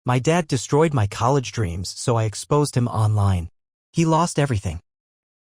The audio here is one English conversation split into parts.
My dad destroyed my college dreams, so I exposed him online. He lost everything.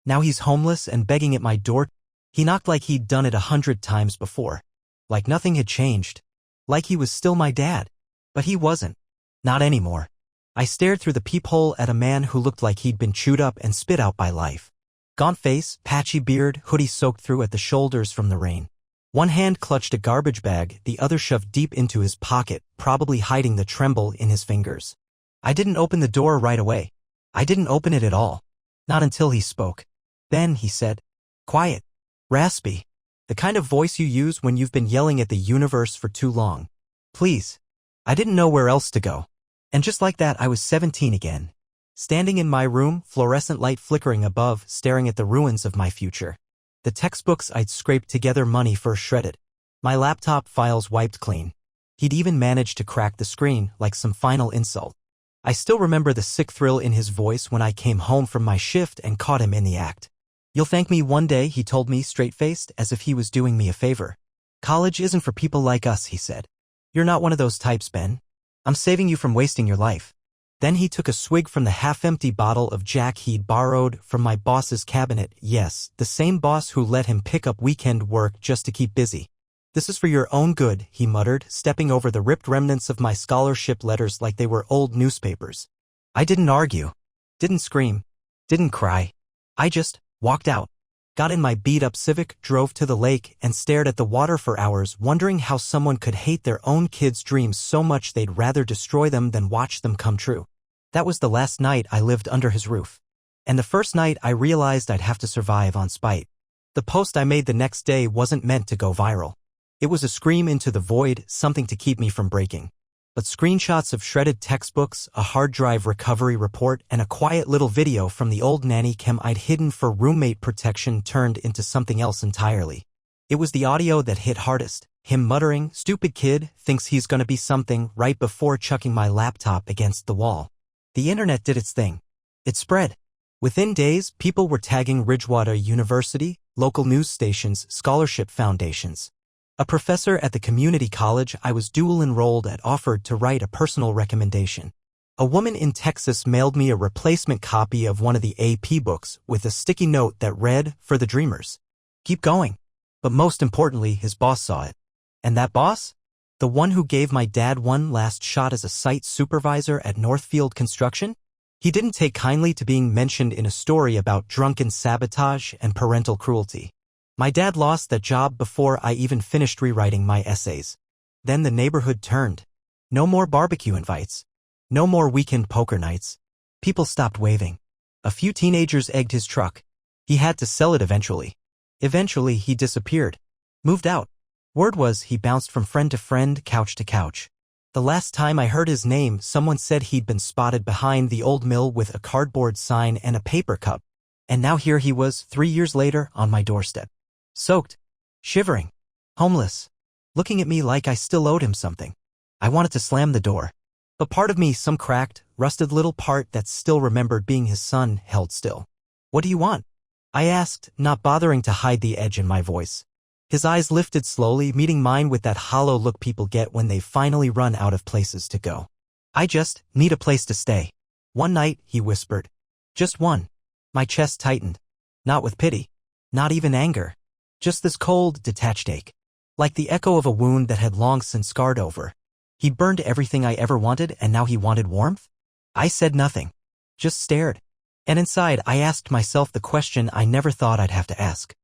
Now he's homeless and begging at my door. He knocked like he'd done it 100 times before. Like nothing had changed. Like he was still my dad. But he wasn't. Not anymore. I stared through the peephole at a man who looked like he'd been chewed up and spit out by life. Gaunt face, patchy beard, hoodie soaked through at the shoulders from the rain. One hand clutched a garbage bag, the other shoved deep into his pocket, probably hiding the tremble in his fingers. I didn't open the door right away. I didn't open it at all. Not until he spoke. Then he said, quiet, raspy, the kind of voice you use when you've been yelling at the universe for too long. Please. I didn't know where else to go. And just like that, I was 17 again. Standing in my room, fluorescent light flickering above, staring at the ruins of my future. The textbooks I'd scraped together, money first shredded. My laptop files wiped clean. He'd even managed to crack the screen, like some final insult. I still remember the sick thrill in his voice when I came home from my shift and caught him in the act. You'll thank me one day, he told me straight-faced, as if he was doing me a favor. College isn't for people like us, he said. You're not one of those types, Ben. I'm saving you from wasting your life. Then he took a swig from the half-empty bottle of Jack he'd borrowed from my boss's cabinet. Yes, the same boss who let him pick up weekend work just to keep busy. This is for your own good, he muttered, stepping over the ripped remnants of my scholarship letters like they were old newspapers. I didn't argue. Didn't scream. Didn't cry. I just walked out. Got in my beat-up Civic, drove to the lake, and stared at the water for hours, wondering how someone could hate their own kids' dreams so much they'd rather destroy them than watch them come true. That was the last night I lived under his roof. And the first night I realized I'd have to survive on spite. The post I made the next day wasn't meant to go viral. It was a scream into the void, something to keep me from breaking. But screenshots of shredded textbooks, a hard drive recovery report, and a quiet little video from the old nanny cam I'd hidden for roommate protection turned into something else entirely. It was the audio that hit hardest, him muttering, "Stupid kid, thinks he's gonna be something," right before chucking my laptop against the wall. The internet did its thing. It spread. Within days, people were tagging Ridgewater University, local news stations, scholarship foundations. A professor at the community college I was dual enrolled at offered to write a personal recommendation. A woman in Texas mailed me a replacement copy of one of the AP books with a sticky note that read, "For the dreamers. Keep going." But most importantly, his boss saw it. And that boss? The one who gave my dad one last shot as a site supervisor at Northfield Construction? He didn't take kindly to being mentioned in a story about drunken sabotage and parental cruelty. My dad lost that job before I even finished rewriting my essays. Then the neighborhood turned. No more barbecue invites. No more weekend poker nights. People stopped waving. A few teenagers egged his truck. He had to sell it eventually. Eventually, he disappeared. Moved out. Word was he bounced from friend to friend, couch to couch. The last time I heard his name, someone said he'd been spotted behind the old mill with a cardboard sign and a paper cup. And now here he was, 3 years later, on my doorstep. Soaked, shivering, homeless, looking at me like I still owed him something. I wanted to slam the door. But part of me, some cracked, rusted little part that still remembered being his son, held still. "What do you want?" I asked, not bothering to hide the edge in my voice. His eyes lifted slowly, meeting mine with that hollow look people get when they finally run out of places to go. "I just need a place to stay. One night," he whispered. "Just one." My chest tightened. Not with pity. Not even anger. Just this cold, detached ache. Like the echo of a wound that had long since scarred over. He'd burned everything I ever wanted, and now he wanted warmth? I said nothing. Just stared. And inside, I asked myself the question I never thought I'd have to ask.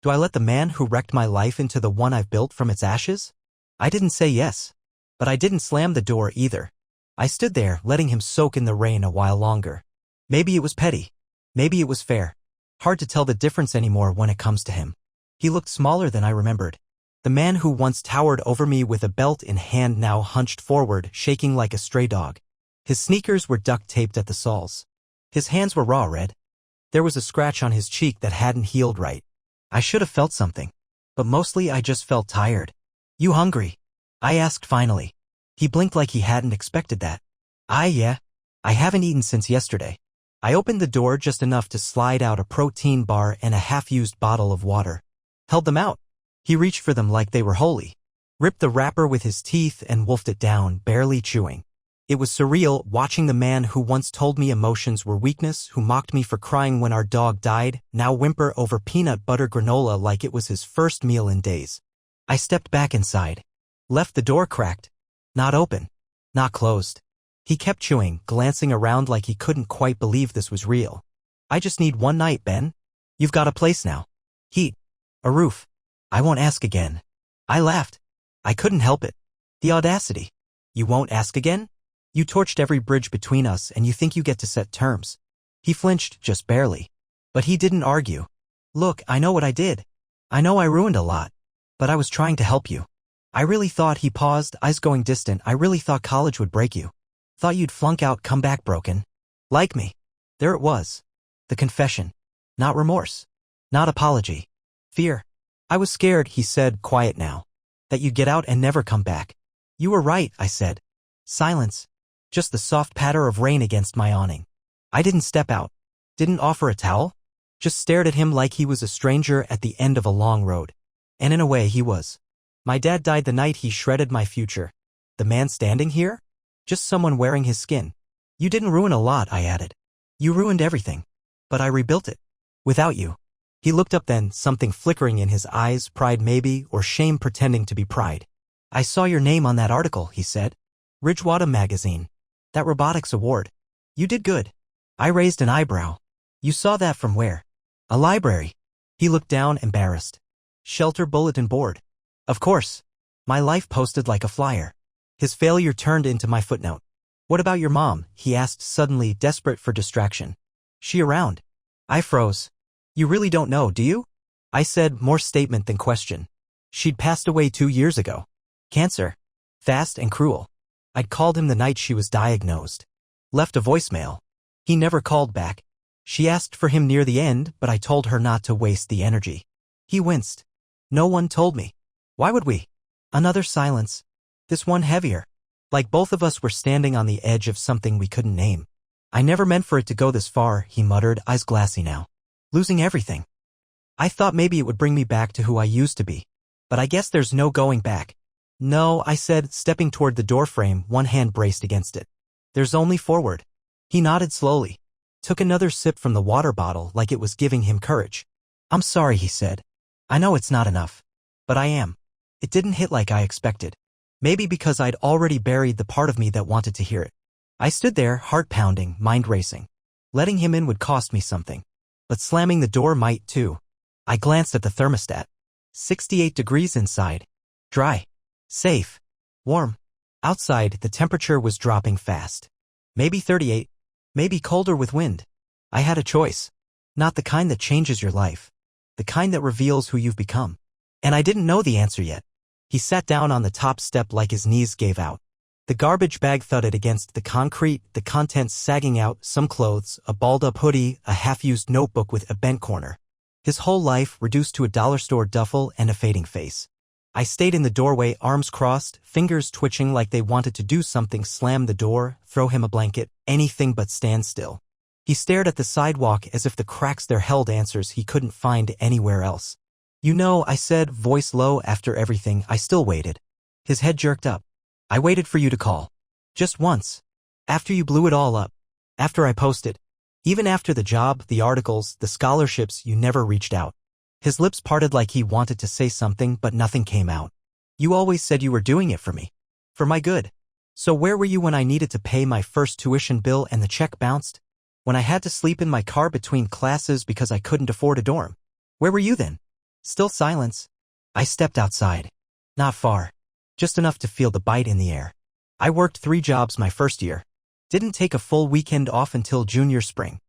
Do I let the man who wrecked my life into the one I've built from its ashes? I didn't say yes. But I didn't slam the door either. I stood there, letting him soak in the rain a while longer. Maybe it was petty. Maybe it was fair. Hard to tell the difference anymore when it comes to him. He looked smaller than I remembered. The man who once towered over me with a belt in hand now hunched forward, shaking like a stray dog. His sneakers were duct-taped at the soles. His hands were raw red. There was a scratch on his cheek that hadn't healed right. I should have felt something. But mostly I just felt tired. "You hungry?" I asked finally. He blinked like he hadn't expected that. Yeah. I haven't eaten since yesterday." I opened the door just enough to slide out a protein bar and a half-used bottle of water. Held them out. He reached for them like they were holy. Ripped the wrapper with his teeth and wolfed it down, barely chewing. It was surreal watching the man who once told me emotions were weakness, who mocked me for crying when our dog died, now whimper over peanut butter granola like it was his first meal in days. I stepped back inside. Left the door cracked. Not open. Not closed. He kept chewing, glancing around like he couldn't quite believe this was real. I just need one night, Ben. You've got a place now. Heat. A roof. I won't ask again. I laughed. I couldn't help it. The audacity. You won't ask again? You torched every bridge between us and you think you get to set terms. He flinched, just barely. But he didn't argue. Look, I know what I did. I know I ruined a lot. But I was trying to help you. I really thought, he paused, eyes going distant, I really thought college would break you. Thought you'd flunk out, come back broken. Like me. There it was. The confession. Not remorse. Not apology. Fear. I was scared, he said, quiet now. That you'd get out and never come back. You were right, I said. Silence. Just the soft patter of rain against my awning. I didn't step out. Didn't offer a towel. Just stared at him like he was a stranger at the end of a long road. And in a way he was. My dad died the night he shredded my future. The man standing here? Just someone wearing his skin. You didn't ruin a lot, I added. You ruined everything. But I rebuilt it. Without you. He looked up then, something flickering in his eyes, pride maybe, or shame pretending to be pride. I saw your name on that article, he said. Ridgewater magazine. That robotics award. You did good. I raised an eyebrow. You saw that from where? A library. He looked down, embarrassed. Shelter bulletin board. Of course. My life posted like a flyer. His failure turned into my footnote. What about your mom? He asked suddenly, desperate for distraction. She around? I froze. You really don't know, do you? I said, more statement than question. She'd passed away 2 years ago. Cancer. Fast and cruel. I'd called him the night she was diagnosed. Left a voicemail. He never called back. She asked for him near the end, but I told her not to waste the energy. He winced. No one told me. Why would we? Another silence. This one heavier. Like both of us were standing on the edge of something we couldn't name. I never meant for it to go this far, he muttered, eyes glassy now. Losing everything. I thought maybe it would bring me back to who I used to be. But I guess there's no going back. No, I said, stepping toward the doorframe, one hand braced against it. There's only forward. He nodded slowly. Took another sip from the water bottle like it was giving him courage. I'm sorry, he said. I know it's not enough. But I am. It didn't hit like I expected. Maybe because I'd already buried the part of me that wanted to hear it. I stood there, heart pounding, mind racing. Letting him in would cost me something. But slamming the door might too. I glanced at the thermostat. 68 degrees inside. Dry. Safe. Warm. Outside, the temperature was dropping fast. Maybe 38. Maybe colder with wind. I had a choice. Not the kind that changes your life. The kind that reveals who you've become. And I didn't know the answer yet. He sat down on the top step like his knees gave out. The garbage bag thudded against the concrete, the contents sagging out, some clothes, a balled-up hoodie, a half-used notebook with a bent corner. His whole life reduced to a dollar store duffel and a fading face. I stayed in the doorway, arms crossed, fingers twitching like they wanted to do something, slam the door, throw him a blanket, anything but stand still. He stared at the sidewalk as if the cracks there held answers he couldn't find anywhere else. You know, I said, voice low, after everything, I still waited. His head jerked up. I waited for you to call. Just once. After you blew it all up. After I posted. Even after the job, the articles, the scholarships, you never reached out. His lips parted like he wanted to say something, but nothing came out. You always said you were doing it for me. For my good. So where were you when I needed to pay my first tuition bill and the check bounced? When I had to sleep in my car between classes because I couldn't afford a dorm? Where were you then? Still silence. I stepped outside. Not far. Just enough to feel the bite in the air. I worked 3 jobs my first year. Didn't take a full weekend off until junior spring.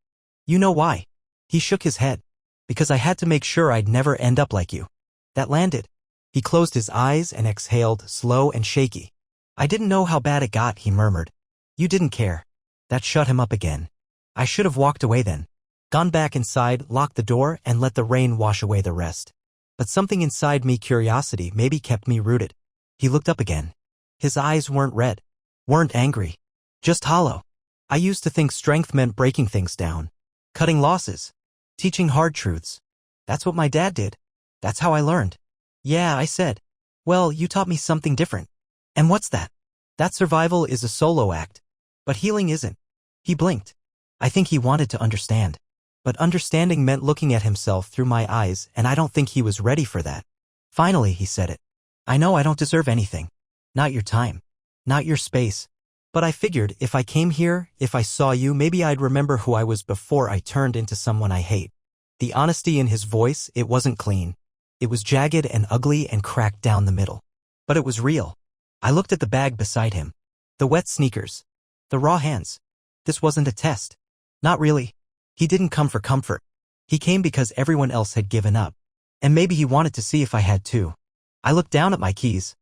You know why? He shook his head. Because I had to make sure I'd never end up like you. That landed. He closed his eyes and exhaled, slow and shaky. I didn't know how bad it got, he murmured. You didn't care. That shut him up again. I should have walked away then. Gone back inside, locked the door, and let the rain wash away the rest. But something inside me, curiosity, maybe kept me rooted. He looked up again. His eyes weren't red. Weren't angry. Just hollow. I used to think strength meant breaking things down. Cutting losses. Teaching hard truths. That's what my dad did. That's how I learned. Yeah, I said. Well, you taught me something different. And what's that? That survival is a solo act. But healing isn't. He blinked. I think he wanted to understand. But understanding meant looking at himself through my eyes, and I don't think he was ready for that. Finally, he said it. I know I don't deserve anything. Not your time. Not your space. But I figured if I came here, if I saw you, maybe I'd remember who I was before I turned into someone I hate. The honesty in his voice, it wasn't clean. It was jagged and ugly and cracked down the middle. But it was real. I looked at the bag beside him. The wet sneakers. The raw hands. This wasn't a test. Not really. He didn't come for comfort. He came because everyone else had given up. And maybe he wanted to see if I had too. I looked down at my keys,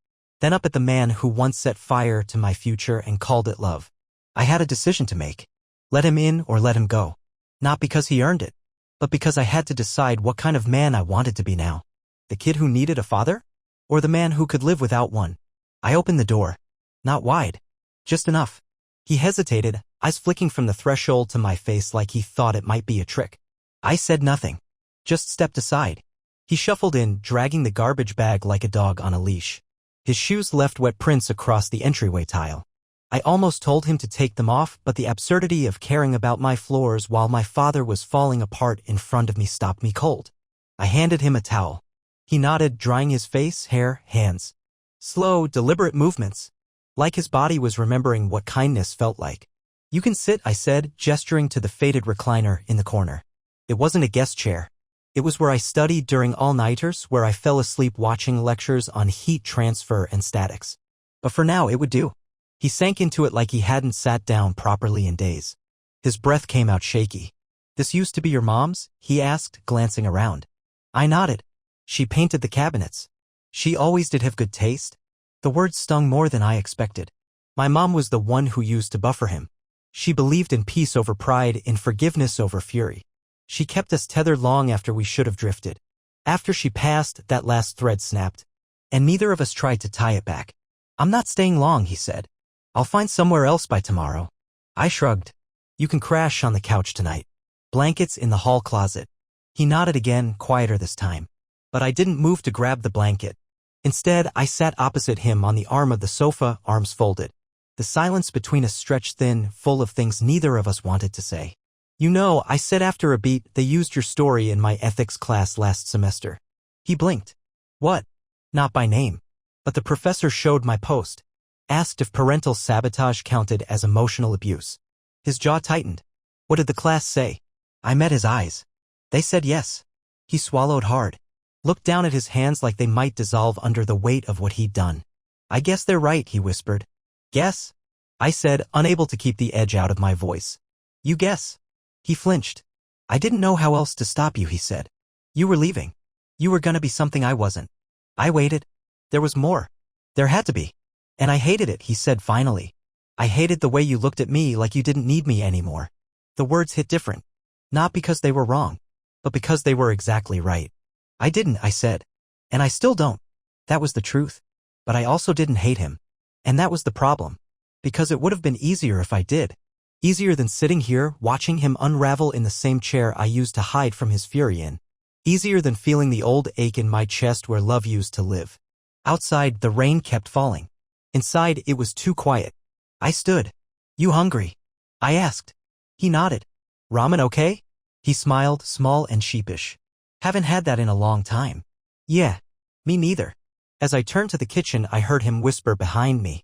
then up at the man who once set fire to my future and called it love. I had a decision to make. Let him in or let him go. Not because he earned it, but because I had to decide what kind of man I wanted to be now. The kid who needed a father? Or the man who could live without one? I opened the door. Not wide. Just enough. He hesitated, eyes flicking from the threshold to my face like he thought it might be a trick. I said nothing. Just stepped aside. He shuffled in, dragging the garbage bag like a dog on a leash. His shoes left wet prints across the entryway tile. I almost told him to take them off, but the absurdity of caring about my floors while my father was falling apart in front of me stopped me cold. I handed him a towel. He nodded, drying his face, hair, hands. Slow, deliberate movements. Like his body was remembering what kindness felt like. You can sit, I said, gesturing to the faded recliner in the corner. It wasn't a guest chair. It was where I studied during all-nighters, where I fell asleep watching lectures on heat transfer and statics. But for now, it would do. He sank into it like he hadn't sat down properly in days. His breath came out shaky. This used to be your mom's? He asked, glancing around. I nodded. She painted the cabinets. She always did have good taste. The words stung more than I expected. My mom was the one who used to buffer him. She believed in peace over pride, in forgiveness over fury. She kept us tethered long after we should have drifted. After she passed, that last thread snapped. And neither of us tried to tie it back. I'm not staying long, he said. I'll find somewhere else by tomorrow. I shrugged. You can crash on the couch tonight. Blankets in the hall closet. He nodded again, quieter this time. But I didn't move to grab the blanket. Instead, I sat opposite him on the arm of the sofa, arms folded. The silence between us stretched thin, full of things neither of us wanted to say. You know, I said after a beat, they used your story in my ethics class last semester. He blinked. What? Not by name. But the professor showed my post. Asked if parental sabotage counted as emotional abuse. His jaw tightened. What did the class say? I met his eyes. They said yes. He swallowed hard. Looked down at his hands like they might dissolve under the weight of what he'd done. I guess they're right, he whispered. Guess? I said, unable to keep the edge out of my voice. You guess. He flinched. I didn't know how else to stop you, he said. You were leaving. You were gonna be something I wasn't. I waited. There was more. There had to be. And I hated it, he said finally. I hated the way you looked at me like you didn't need me anymore. The words hit different. Not because they were wrong, but because they were exactly right. I didn't, I said. And I still don't. That was the truth. But I also didn't hate him. And that was the problem. Because it would have been easier if I did. Easier than sitting here, watching him unravel in the same chair I used to hide from his fury in. Easier than feeling the old ache in my chest where love used to live. Outside, the rain kept falling. Inside, it was too quiet. I stood. You hungry? I asked. He nodded. Ramen okay? He smiled, small and sheepish. Haven't had that in a long time. Yeah. Me neither. As I turned to the kitchen, I heard him whisper behind me.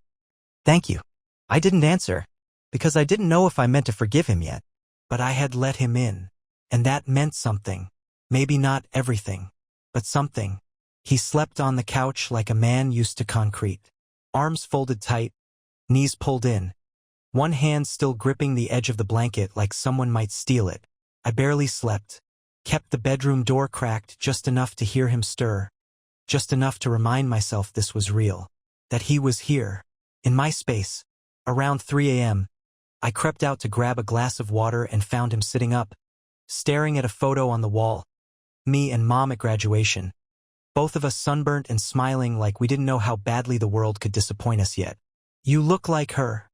Thank you. I didn't answer. Because I didn't know if I meant to forgive him yet. But I had let him in. And that meant something. Maybe not everything. But something. He slept on the couch like a man used to concrete. Arms folded tight. Knees pulled in. One hand still gripping the edge of the blanket like someone might steal it. I barely slept. Kept the bedroom door cracked just enough to hear him stir. Just enough to remind myself this was real. That he was here. In my space. Around 3 a.m. I crept out to grab a glass of water and found him sitting up, staring at a photo on the wall. Me and Mom at graduation. Both of us sunburnt and smiling like we didn't know how badly the world could disappoint us yet. You look like her,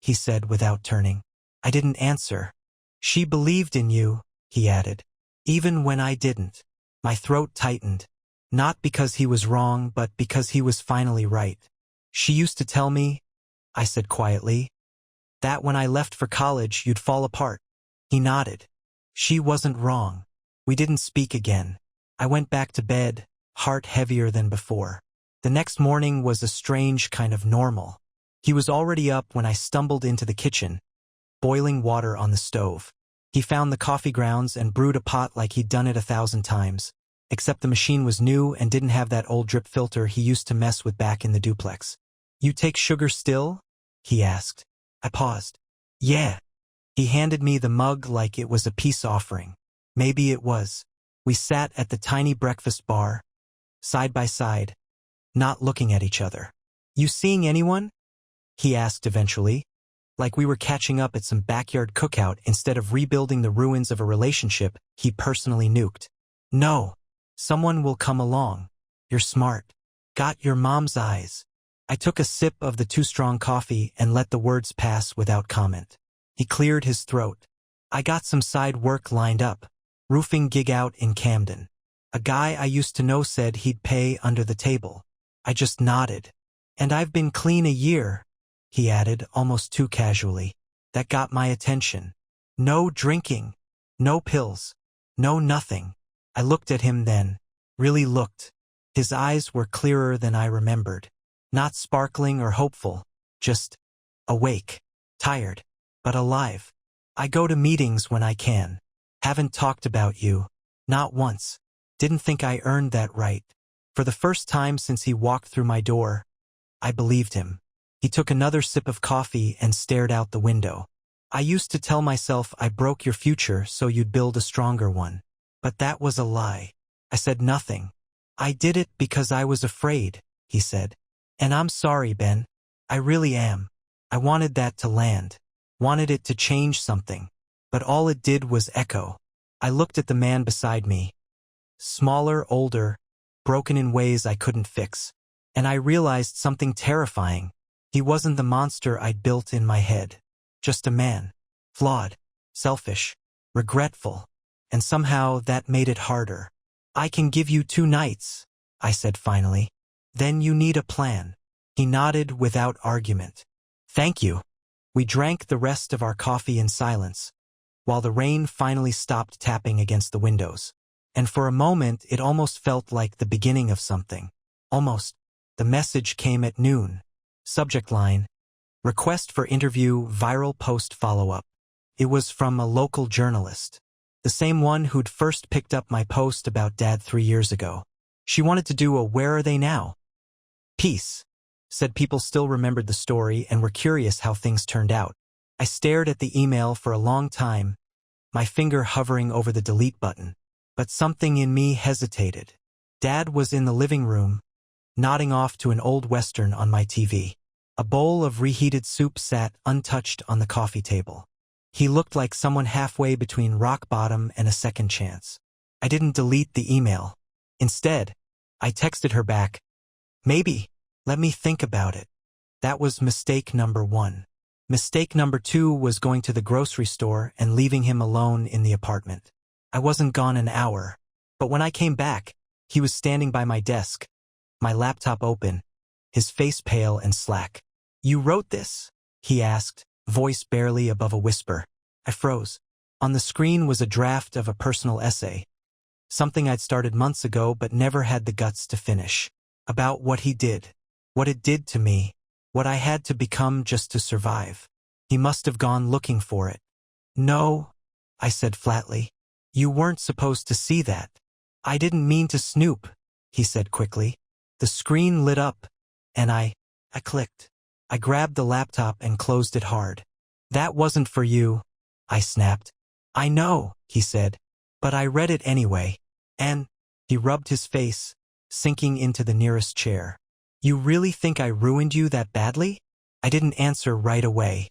he said without turning. I didn't answer. She believed in you, he added. Even when I didn't. My throat tightened. Not because he was wrong, but because he was finally right. She used to tell me, I said quietly, That when I left for college, you'd fall apart. He nodded. She wasn't wrong. We didn't speak again. I went back to bed, heart heavier than before. The next morning was a strange kind of normal. He was already up when I stumbled into the kitchen, boiling water on the stove. He found the coffee grounds and brewed a pot like he'd done it 1,000 times, except the machine was new and didn't have that old drip filter he used to mess with back in the duplex. "You take sugar still?" he asked. I paused. "Yeah." He handed me the mug like it was a peace offering. Maybe it was. We sat at the tiny breakfast bar, side by side, not looking at each other. "You seeing anyone?" he asked eventually, like we were catching up at some backyard cookout instead of rebuilding the ruins of a relationship he personally nuked. "No. Someone will come along. You're smart. Got your mom's eyes." I took a sip of the too-strong coffee and let the words pass without comment. He cleared his throat. "I got some side work lined up. Roofing gig out in Camden. A guy I used to know said he'd pay under the table." I just nodded. "And I've been clean a year," he added, almost too casually. That got my attention. "No drinking. No pills. No nothing." I looked at him then. Really looked. His eyes were clearer than I remembered. Not sparkling or hopeful. Just awake. Tired. But alive. "I go to meetings when I can. Haven't talked about you. Not once. Didn't think I earned that right." For the first time since he walked through my door, I believed him. He took another sip of coffee and stared out the window. "I used to tell myself I broke your future so you'd build a stronger one. But that was a lie." I said nothing. "I did it because I was afraid," he said. "And I'm sorry, Ben. I really am. I wanted that to land. Wanted it to change something. But all it did was echo." I looked at the man beside me. Smaller, older, broken in ways I couldn't fix. And I realized something terrifying. He wasn't the monster I'd built in my head. Just a man. Flawed. Selfish. Regretful. And somehow that made it harder. "I can give you 2 nights," I said finally. "Then you need a plan." He nodded without argument. "Thank you." We drank the rest of our coffee in silence, while the rain finally stopped tapping against the windows. And for a moment it almost felt like the beginning of something. Almost. The message came at noon. Subject line: "Request for interview, viral post follow-up." It was from a local journalist. The same one who'd first picked up my post about Dad 3 years ago. She wanted to do a "Where are they now?" piece. Said people still remembered the story and were curious how things turned out. I stared at the email for a long time, my finger hovering over the delete button. But something in me hesitated. Dad was in the living room, nodding off to an old western on my TV. A bowl of reheated soup sat untouched on the coffee table. He looked like someone halfway between rock bottom and a second chance. I didn't delete the email. Instead, I texted her back, "Maybe. Let me think about it." That was mistake number 1. Mistake number 2 was going to the grocery store and leaving him alone in the apartment. I wasn't gone an hour, but when I came back, he was standing by my desk, my laptop open, his face pale and slack. "You wrote this?" he asked, voice barely above a whisper. I froze. On the screen was a draft of a personal essay, something I'd started months ago but never had the guts to finish. About what he did, what it did to me, what I had to become just to survive. He must have gone looking for it. "No," I said flatly. "You weren't supposed to see that." "I didn't mean to snoop," he said quickly. The screen lit up, and I clicked. I grabbed the laptop and closed it hard. "That wasn't for you," I snapped. "I know," he said, "but I read it anyway." And he rubbed his face, sinking into the nearest chair. "You really think I ruined you that badly?" I didn't answer right away.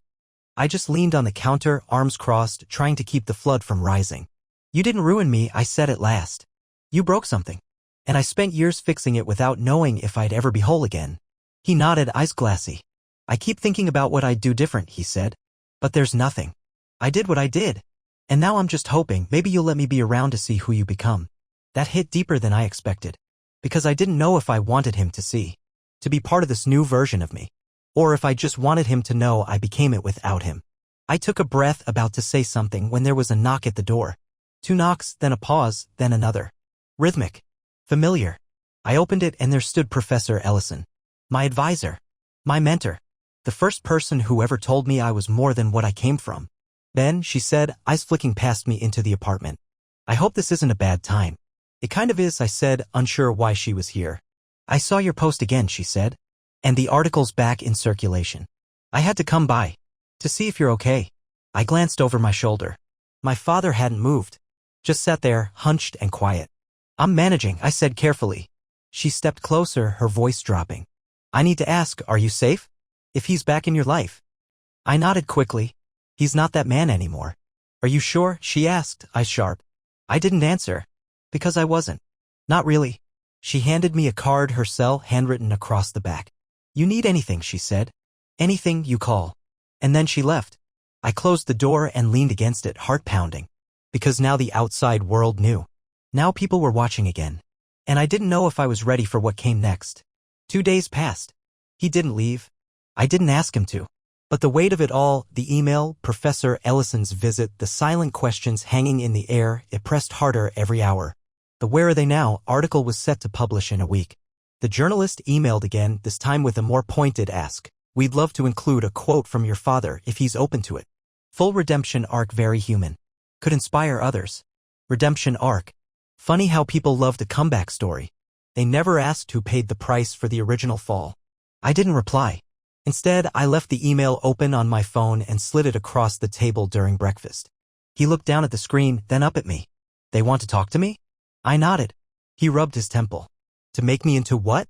I just leaned on the counter, arms crossed, trying to keep the flood from rising. "You didn't ruin me," I said at last. "You broke something. And I spent years fixing it without knowing if I'd ever be whole again." He nodded, eyes glassy. "I keep thinking about what I'd do different," he said. "But there's nothing. I did what I did. And now I'm just hoping maybe you'll let me be around to see who you become." That hit deeper than I expected, because I didn't know if I wanted him to see, to be part of this new version of me. Or if I just wanted him to know I became it without him. I took a breath about to say something when there was a knock at the door. 2 knocks, then a pause, then another. Rhythmic. Familiar. I opened it and there stood Professor Ellison. My advisor. My mentor. The first person who ever told me I was more than what I came from. Ben, she said, eyes flicking past me into the apartment. I hope this isn't a bad time. It kind of is, I said, unsure why she was here. I saw your post again, she said. And the article's back in circulation. I had to come by. To see if you're okay. I glanced over my shoulder. My father hadn't moved. Just sat there, hunched and quiet. I'm managing, I said carefully. She stepped closer, her voice dropping. I need to ask, are you safe? If he's back in your life. I nodded quickly. He's not that man anymore. Are you sure? She asked, eyes sharp. I didn't answer. Because I wasn't. Not really. She handed me a card, her cell handwritten across the back. You need anything, she said. Anything, you call. And then she left. I closed the door and leaned against it, heart pounding. Because now the outside world knew. Now people were watching again. And I didn't know if I was ready for what came next. 2 days passed. He didn't leave. I didn't ask him to. But the weight of it all, the email, Professor Ellison's visit, the silent questions hanging in the air, it pressed harder every hour. The Where Are They Now article was set to publish in a week. The journalist emailed again, this time with a more pointed ask. We'd love to include a quote from your father if he's open to it. Full redemption arc, very human. Could inspire others. Redemption arc. Funny how people loved a comeback story. They never asked who paid the price for the original fall. I didn't reply. Instead, I left the email open on my phone and slid it across the table during breakfast. He looked down at the screen, then up at me. They want to talk to me? I nodded. He rubbed his temple. To make me into what?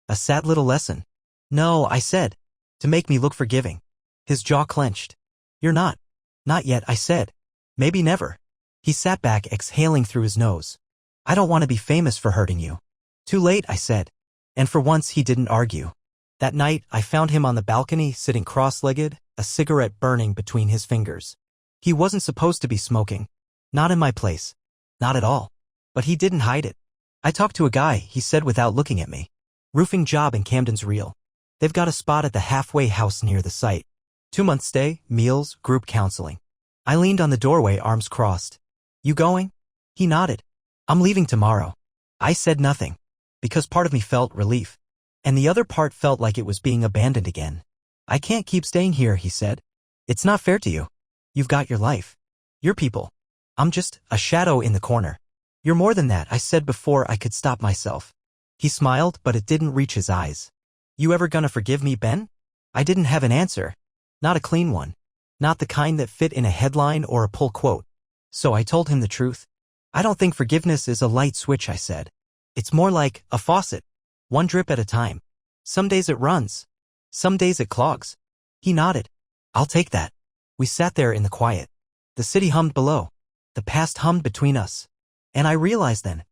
A sad little lesson. No, I said. To make me look forgiving. His jaw clenched. You're not. Not yet, I said. Maybe never. He sat back, exhaling through his nose. I don't want to be famous for hurting you. Too late, I said. And for once he didn't argue. That night, I found him on the balcony, sitting cross-legged, a cigarette burning between his fingers. He wasn't supposed to be smoking. Not in my place. Not at all. But he didn't hide it. I talked to a guy, he said without looking at me. Roofing job in Camden's real. They've got a spot at the halfway house near the site. 2-month stay, meals, group counseling. I leaned on the doorway, arms crossed. You going? He nodded. I'm leaving tomorrow. I said nothing. Because part of me felt relief. And the other part felt like it was being abandoned again. I can't keep staying here, he said. It's not fair to you. You've got your life. Your people. I'm just a shadow in the corner. You're more than that, I said before I could stop myself. He smiled, but it didn't reach his eyes. You ever gonna forgive me, Ben? I didn't have an answer. Not a clean one. Not the kind that fit in a headline or a pull quote. So I told him the truth. I don't think forgiveness is a light switch, I said. It's more like a faucet. One drip at a time. Some days it runs. Some days it clogs. He nodded. I'll take that. We sat there in the quiet. The city hummed below. The past hummed between us. And I realized then,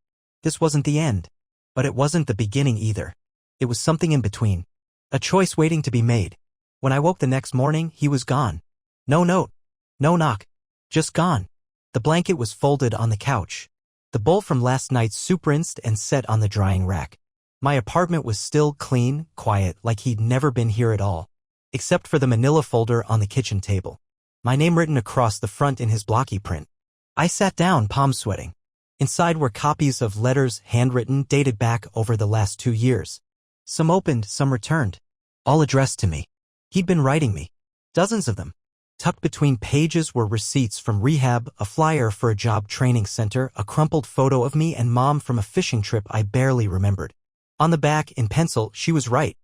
this wasn't the end. But it wasn't the beginning either. It was something in between. A choice waiting to be made. When I woke the next morning, he was gone. No note. No knock. Just gone. The blanket was folded on the couch. The bowl from last night's soup rinsed and set on the drying rack. My apartment was still clean, quiet, like he'd never been here at all. Except for the manila folder on the kitchen table. My name written across the front in his blocky print. I sat down, palms sweating. Inside were copies of letters, handwritten, dated back over the last 2 years. Some opened, some returned. All addressed to me. He'd been writing me. Dozens of them. Tucked between pages were receipts from rehab, a flyer for a job training center, a crumpled photo of me and Mom from a fishing trip I barely remembered. On the back, in pencil, she was right.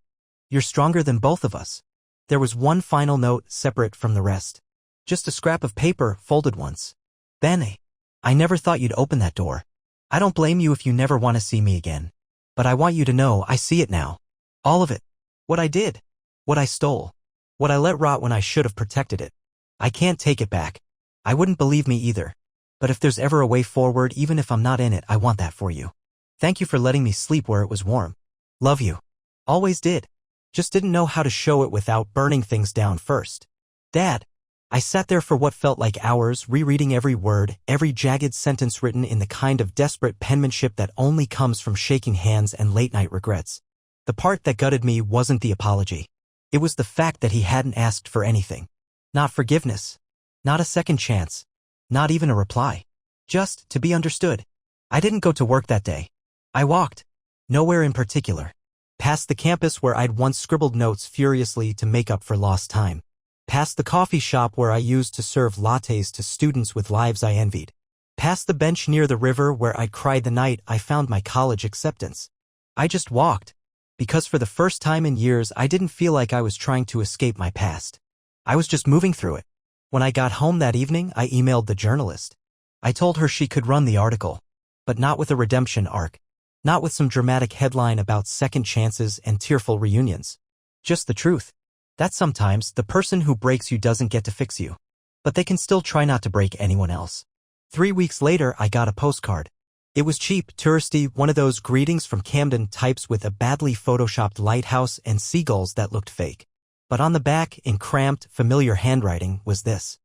You're stronger than both of us. There was one final note, separate from the rest. Just a scrap of paper, folded once. Ben, I never thought you'd open that door. I don't blame you if you never want to see me again. But I want you to know I see it now. All of it. What I did. What I stole. What I let rot when I should have protected it. I can't take it back. I wouldn't believe me either. But if there's ever a way forward, even if I'm not in it, I want that for you. Thank you for letting me sleep where it was warm. Love you. Always did. Just didn't know how to show it without burning things down first. Dad. I sat there for what felt like hours, rereading every word, every jagged sentence written in the kind of desperate penmanship that only comes from shaking hands and late-night regrets. The part that gutted me wasn't the apology. It was the fact that he hadn't asked for anything. Not forgiveness. Not a second chance. Not even a reply. Just to be understood. I didn't go to work that day. I walked. Nowhere in particular. Past the campus where I'd once scribbled notes furiously to make up for lost time. Past the coffee shop where I used to serve lattes to students with lives I envied. Past the bench near the river where I'd cried the night I found my college acceptance. I just walked. Because for the first time in years I didn't feel like I was trying to escape my past. I was just moving through it. When I got home that evening, I emailed the journalist. I told her she could run the article. But not with a redemption arc. Not with some dramatic headline about second chances and tearful reunions. Just the truth. That sometimes the person who breaks you doesn't get to fix you. But they can still try not to break anyone else. 3 weeks later, I got a postcard. It was cheap, touristy, one of those greetings from Camden types with a badly photoshopped lighthouse and seagulls that looked fake. But on the back, in cramped, familiar handwriting, was this.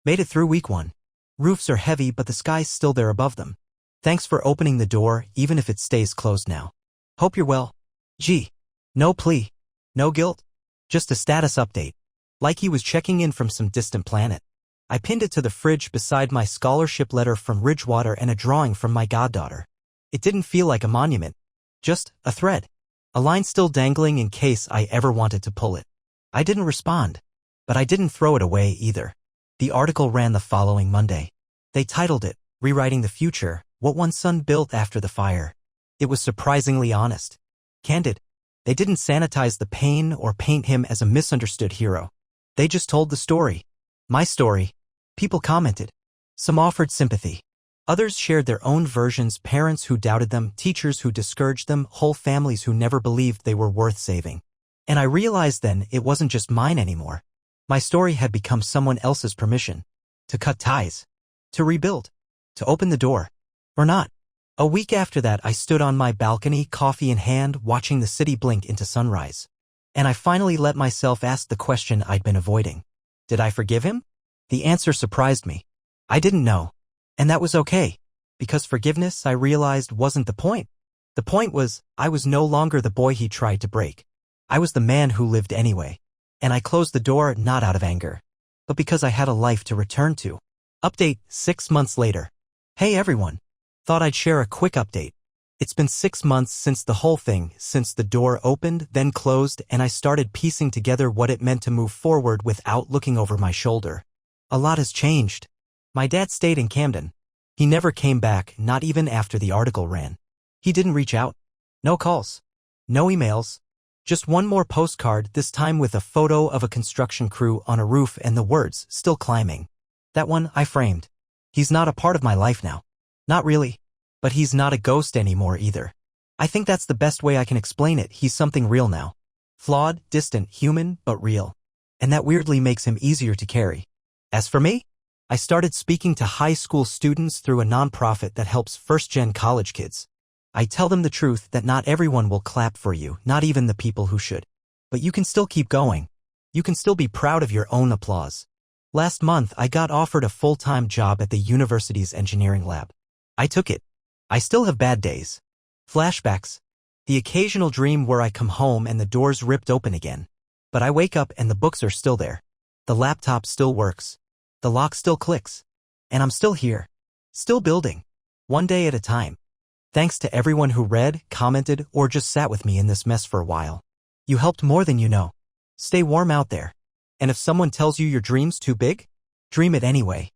Made it through week 1. Roofs are heavy, but the sky's still there above them. Thanks for opening the door, even if it stays closed now. Hope you're well. Gee. No plea. No guilt. Just a status update. Like he was checking in from some distant planet. I pinned it to the fridge beside my scholarship letter from Ridgewater and a drawing from my goddaughter. It didn't feel like a monument. Just a thread. A line still dangling in case I ever wanted to pull it. I didn't respond. But I didn't throw it away either. The article ran the following Monday. They titled it, Rewriting the Future, What One Son Built After the Fire. It was surprisingly honest. Candid. They didn't sanitize the pain or paint him as a misunderstood hero. They just told the story. My story. People commented. Some offered sympathy. Others shared their own versions, parents who doubted them, teachers who discouraged them, whole families who never believed they were worth saving. And I realized then it wasn't just mine anymore. My story had become someone else's permission. To cut ties. To rebuild. To open the door. Or not. A week after that, I stood on my balcony, coffee in hand, watching the city blink into sunrise. And I finally let myself ask the question I'd been avoiding. Did I forgive him? The answer surprised me. I didn't know. And that was okay. Because forgiveness, I realized, wasn't the point. The point was, I was no longer the boy he tried to break. I was the man who lived anyway. And I closed the door not out of anger, but because I had a life to return to. Update 6 months later. Hey everyone. Thought I'd share a quick update. It's been 6 months since the whole thing, since the door opened, then closed, and I started piecing together what it meant to move forward without looking over my shoulder. A lot has changed. My dad stayed in Camden. He never came back, not even after the article ran. He didn't reach out. No calls. No emails. Just one more postcard, this time with a photo of a construction crew on a roof and the words, still climbing. That one I framed. He's not a part of my life now. Not really. But he's not a ghost anymore either. I think that's the best way I can explain it. He's something real now. Flawed, distant, human, but real. And that weirdly makes him easier to carry. As for me, I started speaking to high school students through a nonprofit that helps first-gen college kids. I tell them the truth that not everyone will clap for you, not even the people who should. But you can still keep going. You can still be proud of your own applause. Last month, I got offered a full-time job at the university's engineering lab. I took it. I still have bad days. Flashbacks. The occasional dream where I come home and the door's ripped open again. But I wake up and the books are still there. The laptop still works. The lock still clicks. And I'm still here. Still building. One day at a time. Thanks to everyone who read, commented, or just sat with me in this mess for a while. You helped more than you know. Stay warm out there. And if someone tells you your dream's too big, dream it anyway.